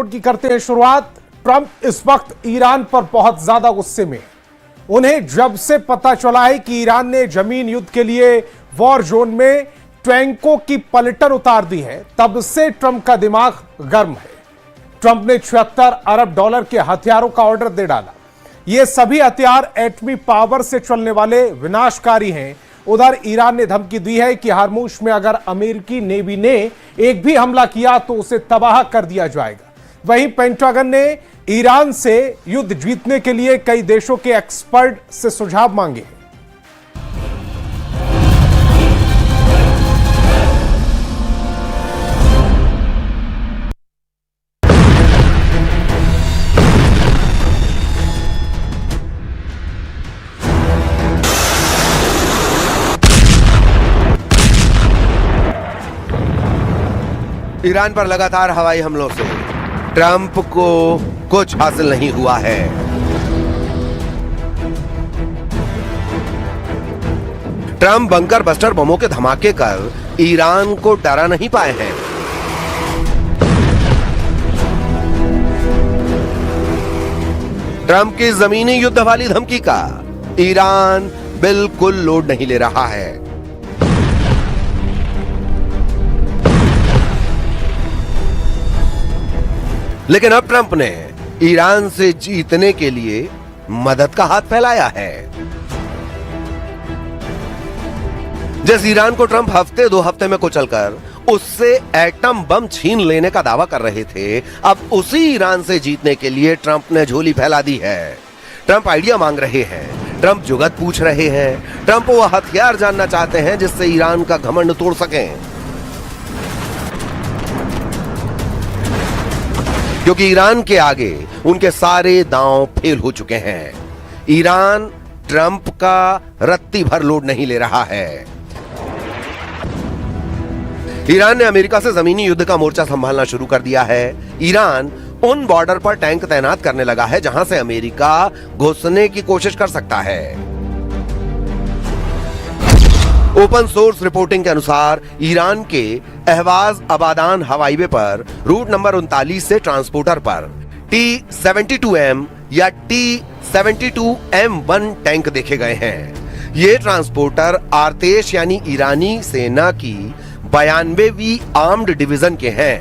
Report की करते हैं शुरुआत। ट्रंप इस वक्त ईरान पर बहुत ज्यादा गुस्से में। उन्हें जब से पता चला है कि ईरान ने जमीन युद्ध के लिए वॉर जोन में टैंकों की पलटन उतार दी है, तब से ट्रंप का दिमाग गर्म है। ट्रंप ने 76 अरब डॉलर के हथियारों का ऑर्डर दे डाला। ये सभी हथियार एटमी पावर से चलने वाले विनाशकारी हैं। उधर ईरान ने धमकी दी है कि हार्मुज में अगर अमेरिकी नेवी ने एक भी हमला किया तो उसे तबाह कर दिया जाएगा। वहीं पेंटागन ने ईरान से युद्ध जीतने के लिए कई देशों के एक्सपर्ट से सुझाव मांगे हैं। ईरान पर लगातार हवाई हमलों से ट्रंप को कुछ हासिल नहीं हुआ है। ट्रंप बंकर बस्टर बमों के धमाके कर ईरान को डरा नहीं पाए हैं। ट्रंप की जमीनी युद्ध वाली धमकी का ईरान बिल्कुल लोड नहीं ले रहा है। लेकिन अब ट्रंप ने ईरान से जीतने के लिए मदद का हाथ फैलाया है। जिस ईरान को ट्रंप हफ्ते 2 हफ्ते में कुचलकर उससे एटम बम छीन लेने का दावा कर रहे थे, अब उसी ईरान से जीतने के लिए ट्रंप ने झोली फैला दी है। ट्रंप आइडिया मांग रहे हैं, ट्रंप जुगत पूछ रहे हैं, ट्रंप वो हथियार जानना चाहते हैं जिससे ईरान का घमंड तोड़ सकें। क्योंकि ईरान के आगे उनके सारे दांव फेल हो चुके हैं। ईरान ट्रंप का रत्ती भर लोड नहीं ले रहा है। ईरान ने अमेरिका से जमीनी युद्ध का मोर्चा संभालना शुरू कर दिया है। ईरान उन बॉर्डर पर टैंक तैनात करने लगा है जहां से अमेरिका घुसने की कोशिश कर सकता है। ओपन सोर्स रिपोर्टिंग के अनुसार ईरान के अहवाज अबादान हवाई वे पर रूट नंबर 39 से ट्रांसपोर्टर पर T-72M या T-72M1 टैंक देखे गए हैं। ये ट्रांसपोर्टर आर्तेश यानी ईरानी सेना की 92वीं आर्म्ड डिवीजन के हैं,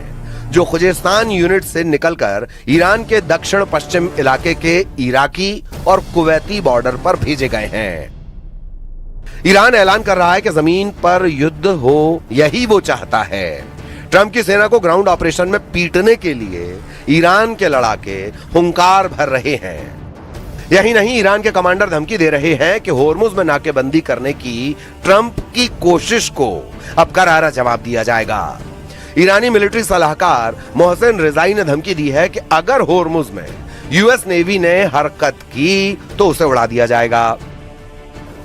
जो खुजेस्तान यूनिट से निकलकर ईरान के दक्षिण पश्चिम इलाके के इराकी और कुवैती बॉर्डर पर भेजे गए हैं। ईरान ऐलान कर रहा है कि जमीन पर युद्ध हो, यही वो चाहता है। ट्रंप की सेना को ग्राउंड ऑपरेशन में पीटने के लिए ईरान के लड़ाके हुंकार भर रहे हैं। यही नहीं, ईरान के कमांडर धमकी दे रहे हैं कि होर्मुज में नाकेबंदी करने की ट्रंप की कोशिश को अब करारा जवाब दिया जाएगा। ईरानी मिलिट्री सलाहकार मोहसिन रिजाई ने धमकी दी है कि अगर होर्मुज में यूएस नेवी ने हरकत की तो उसे उड़ा दिया जाएगा।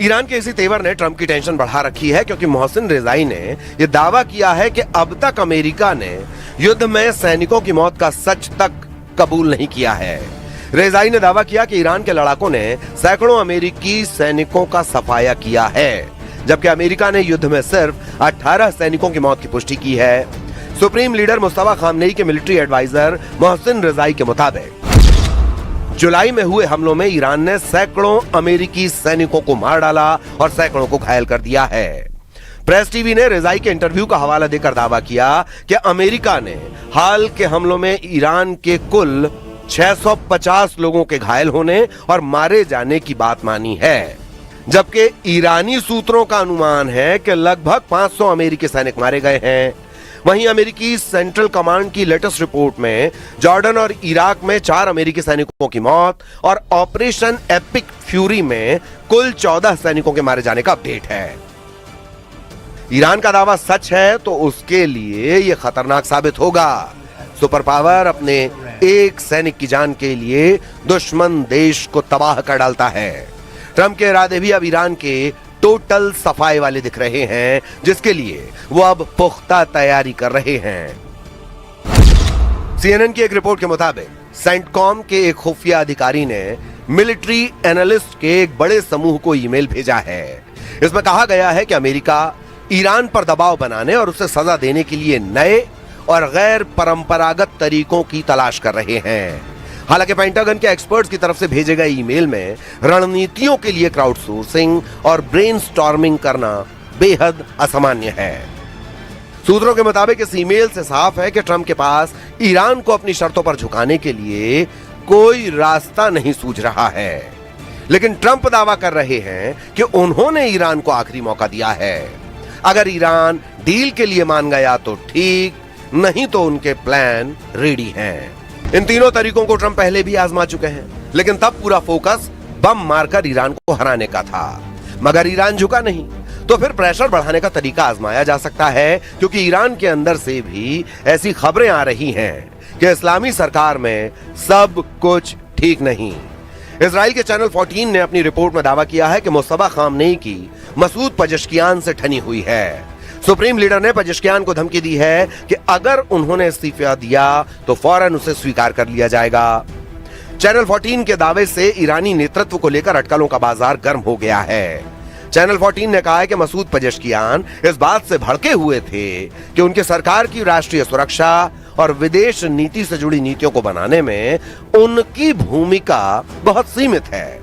ईरान के इसी तेवर ने ट्रंप की टेंशन बढ़ा रखी है, क्योंकि मोहसिन रिजाई ने यह दावा किया है कि अब तक अमेरिका ने युद्ध में सैनिकों की मौत का सच तक कबूल नहीं किया है। रेजाई ने दावा किया कि ईरान के लड़ाकों ने सैकड़ों अमेरिकी सैनिकों का सफाया किया है, जबकि अमेरिका ने युद्ध में सिर्फ 18 सैनिकों की मौत की पुष्टि की है। सुप्रीम लीडर मुस्तफा खामनेई के मिलिट्री एडवाइजर मोहसिन रिजाई के मुताबिक जुलाई में हुए हमलों में ईरान ने सैकड़ों अमेरिकी सैनिकों को मार डाला और सैकड़ों को घायल कर दिया है। प्रेस टीवी ने रिजाई के इंटरव्यू का हवाला देकर दावा किया कि अमेरिका ने हाल के हमलों में ईरान के कुल 650 लोगों के घायल होने और मारे जाने की बात मानी है, जबकि ईरानी सूत्रों का अनुमान है कि लगभग 500 अमेरिकी सैनिक मारे गए हैं। वहीं अमेरिकी सेंट्रल कमांड की लेटेस्ट रिपोर्ट में जॉर्डन और इराक में 4 अमेरिकी सैनिकों की मौत और ऑपरेशन एपिक फ्यूरी में कुल 14 सैनिकों के मारे जाने का अपडेट है। ईरान का दावा सच है तो उसके लिए यह खतरनाक साबित होगा। सुपर पावर अपने एक सैनिक की जान के लिए दुश्मन देश को तबाह कर डालता है। ट्रंप के इरादे भी अब ईरान के टोटल सफाई वाले दिख रहे हैं, जिसके लिए वो अब पुख्ता तैयारी कर रहे हैं। CNN की एक रिपोर्ट के मुताबिक सेंटकॉम के एक खुफिया अधिकारी ने मिलिट्री एनालिस्ट के एक बड़े समूह को ईमेल भेजा है। इसमें कहा गया है कि अमेरिका ईरान पर दबाव बनाने और उसे सजा देने के लिए नए और गैर परंपरागत तरीकों की तलाश कर रहे हैं। हालांकि पेंटागन के एक्सपर्ट्स की तरफ से भेजे गए ईमेल में रणनीतियों के लिए क्राउडसोर्सिंग और ब्रेनस्टॉर्मिंग करना बेहद असामान्य है। सूत्रों के मुताबिक इस ईमेल से साफ है कि ट्रंप के पास ईरान को अपनी शर्तों पर झुकाने के लिए कोई रास्ता नहीं सूझ रहा है। लेकिन ट्रंप दावा कर रहे हैं कि उन्होंने ईरान को आखिरी मौका दिया है। अगर ईरान डील के लिए मान गया तो ठीक, नहीं तो उनके प्लान रेडी हैं। इन तीनों तरीकों को ट्रंप पहले भी आजमा चुके हैं, लेकिन तब पूरा फोकस बम मारकर ईरान को हराने का था। मगर ईरान झुका नहीं, तो फिर प्रेशर बढ़ाने का तरीका आजमाया जा सकता है, क्योंकि ईरान के अंदर से भी ऐसी खबरें आ रही हैं कि इस्लामी सरकार में सब कुछ ठीक नहीं। इजराइल के चैनल 14 ने अपनी रिपोर्ट में दावा किया है कि मुस्तफा खामनेई की मसूद पजेश्कियान से ठनी हुई है। सुप्रीम लीडर ने पजेश्कियान को धमकी दी है कि अगर उन्होंने इस्तीफा दिया तो फौरन उसे स्वीकार कर लिया जाएगा। चैनल 14 के दावे से ईरानी नेतृत्व को लेकर अटकलों का बाजार गर्म हो गया है। चैनल 14 ने कहा है कि मसूद पजेश्कियान इस बात से भड़के हुए थे कि उनकी सरकार की राष्ट्रीय सुरक्षा और विदेश नीति से जुड़ी नीतियों को बनाने में उनकी भूमिका बहुत सीमित है।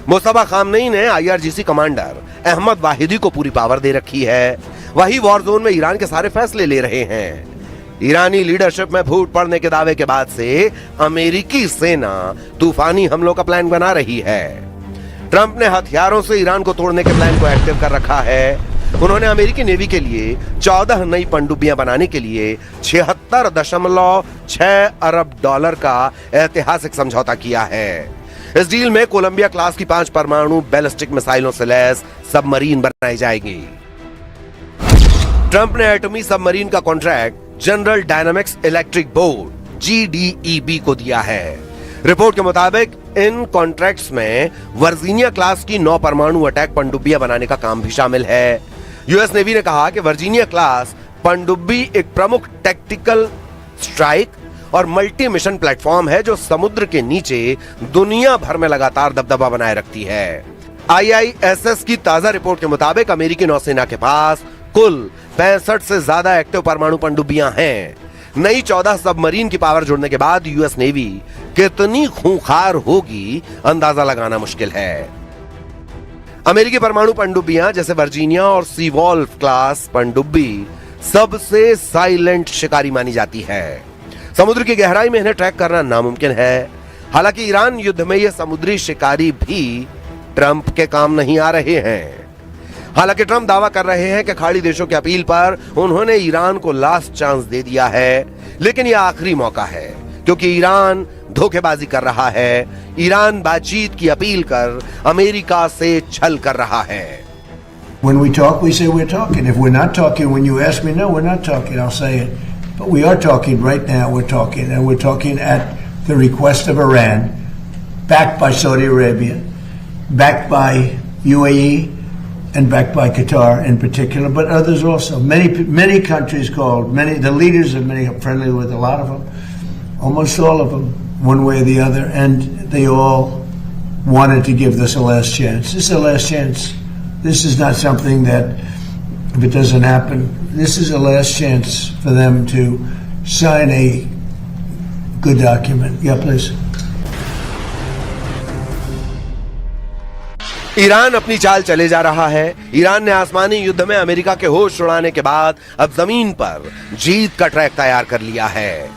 मुस्तफा खामनेई ने IRGC कमांडर अहमद वाहिदी को पूरी पावर दे रखी है। वही वॉर जोन में ईरान के सारे फैसले ले रहे हैं। ईरानी लीडरशिप में फूट पड़ने के दावे के बाद से अमेरिकी सेना तूफानी हमलों का प्लान बना रही है। ट्रंप ने हथियारों से ईरान को तोड़ने के प्लान को एक्टिव कर रखा है। उन्होंने अमेरिकी नेवी के लिए 14 नई पनडुब्बियां बनाने के लिए $76.6 अरब का ऐतिहासिक समझौता किया है। इस डील में कोलंबिया क्लास की 5 परमाणु बैलिस्टिक मिसाइलों से लैस सबमरीन बनाई जाएगी। ट्रंप ने एटमी सबमरीन का contract general dynamics electric board GDEB को दिया है। रिपोर्ट के मुताबिक इन कॉन्ट्रैक्ट्स में वर्जीनिया क्लास की 9 परमाणु अटैक पनडुब्बियां बनाने का काम भी शामिल है। यूएस नेवी ने कहा कि वर्जीनिया क्लास पनडुब्बी एक प्रमुख टैक्टिकल स्ट्राइक और मल्टी मिशन प्लेटफॉर्म है जो समुद्र के नीचे दुनिया भर में लगातार दबदबा बनाए रखती है। IISS की ताजा रिपोर्ट के मुताबिक अमेरिकी नौसेना के पास कुल 65 से ज्यादा एक्टिव परमाणु पनडुब्बियां हैं। नई 14 सबमरीन की पावर जुड़ने के बाद यूएस नेवी कितनी खूंखार होगी अंदाजा लगाना मुश्किल है। अमेरिकी परमाणु पनडुब्बियां जैसे वर्जीनिया और सीवॉल्फ क्लास पनडुब्बी सबसे साइलेंट शिकारी मानी जाती है। समुद्र की गहराई में इन्हें ट्रैक करना नामुमकिन है। हालांकि ईरान युद्ध में ये समुद्री शिकारी भी ट्रंप के काम नहीं आ रहे हैं। हालांकि ट्रंप दावा कर रहे हैं कि खाड़ी देशों की अपील पर उन्होंने ईरान को लास्ट चांस दे दिया है, लेकिन यह आखिरी मौका है क्योंकि ईरान धोखेबाजी कर रहा है। ईरान बातचीत की अपील कर अमेरिका से छल कर रहा है। When we talk, we say we're talking. If we're not talking, when you ask me, no, we're not talking, I'll say it. But we are talking right now, we're talking. And we're talking at the request of Iran, backed by Saudi Arabia, backed by UAE, and backed by Qatar in particular, but others also. Many countries called, the leaders of many are friendly with a lot of them, almost all of them, one way or the other, and they all wanted to give this a last chance. This is a last chance. This is not something that, if it doesn't happen, this is a last chance for them to sign a good document. Yeah, please. Iran अपनी चाल चले जा रहा है। Iran ने आसमानी युद्ध में अमेरिका के होश उड़ाने के बाद अब जमीन पर जीत का ट्रैक तैयार कर लिया है।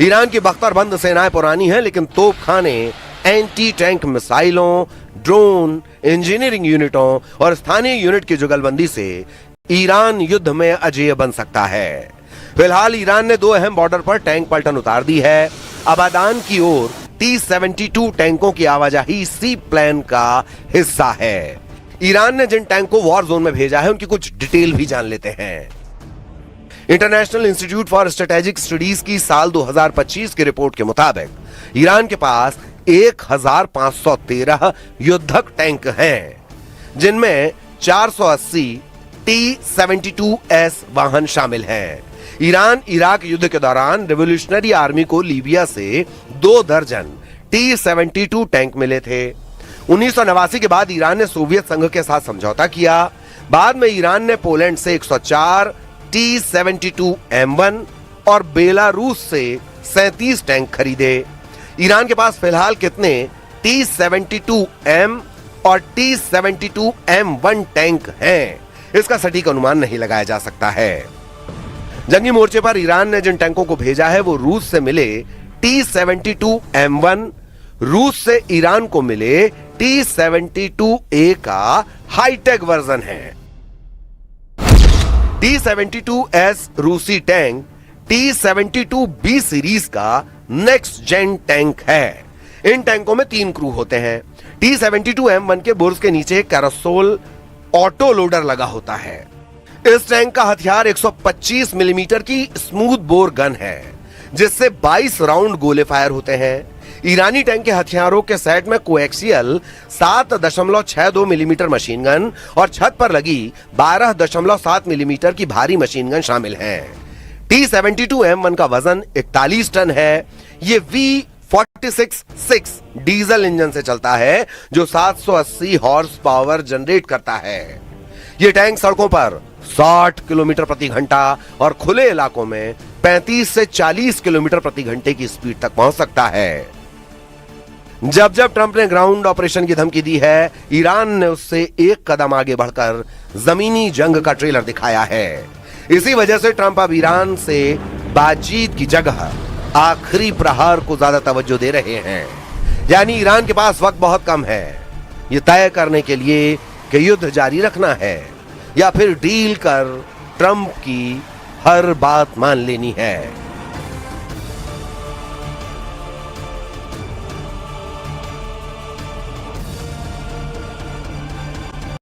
ईरान की बख्तरबंद सेनाएं पुरानी हैं, लेकिन तोपखाने, एंटी टैंक मिसाइलों, ड्रोन, इंजीनियरिंग यूनिटों और स्थानीय यूनिट की जुगलबंदी से ईरान युद्ध में अजेय बन सकता है। फिलहाल ईरान ने 2 अहम बॉर्डर पर टैंक पलटन उतार दी है। अबादान की ओर T-72 टैंकों की आवाजाही सी प्लान का हिस्सा है। ईरान ने जिन टैंक को वॉर जोन में भेजा है उनकी कुछ डिटेल भी जान लेते हैं। International institute for strategic studies की साल 2025 की रिपोर्ट के मुताबिक ईरान के पास 1513 युद्धक टैंक हैं, जिनमें 480 T-72S वाहन शामिल हैं। ईरान इराक युद्ध के दौरान रिवॉल्यूशनरी आर्मी को लीबिया से 2 दर्जन T-72 टैंक मिले थे। 1989 के बाद ईरान ने सोवियत संघ के साथ समझौता किया। बाद में ईरान ने पोलैंड से 104 T-72 M1 और बेलारूस से 37 टैंक खरीदे। ईरान के पास फिलहाल कितने T-72 M और T-72 M1 टैंक हैं, इसका सटीक अनुमान नहीं लगाया जा सकता है। जंगी मोर्चे पर ईरान ने जिन टैंकों को भेजा है वो रूस से मिले T-72 M1, रूस से ईरान को मिले T-72A का हाईटेक वर्जन है। T-72S रूसी टैंक T-72B सीरीज का नेक्स्ट जेन टैंक है। इन टैंकों में 3 क्रू होते हैं। T-72 M1 के बुर्ज के नीचे कैरोसोल ऑटो लोडर लगा होता है। इस टैंक का हथियार 125 मिलीमीटर की स्मूथ बोर गन है, जिससे 22 राउंड गोले फायर होते हैं। ईरानी टैंक के हथियारों के सेट में कोएक्सियल 7.62 मिलीमीटर मशीन गन और छत पर लगी 12.7 मिलीमीटर की भारी मशीन गन शामिल हैं। T-72 M1 का वजन 41 टन है। ये V46-6 डीजल इंजन से चलता है, जो 780 हॉर्स पावर जनरेट करता है। ये टैंक सड़कों पर 60 किलोमीटर प्रति घंटा और खुले इलाकों में 35 से 40 किलोमीटर प्रति घंटे की स्पीड तक पहुंच सकता है। जब जब ट्रंप ने ग्राउंड ऑपरेशन की धमकी दी है, ईरान ने उससे एक कदम आगे बढ़कर जमीनी जंग का ट्रेलर दिखाया है। इसी वजह से ट्रंप अब ईरान से बातचीत की जगह आखिरी प्रहार को ज्यादा तवज्जो दे रहे हैं। यानी ईरान के पास वक्त बहुत कम है ये तय करने के लिए कि युद्ध जारी रखना है या फिर डील कर ट्रंप की हर बात मान लेनी है।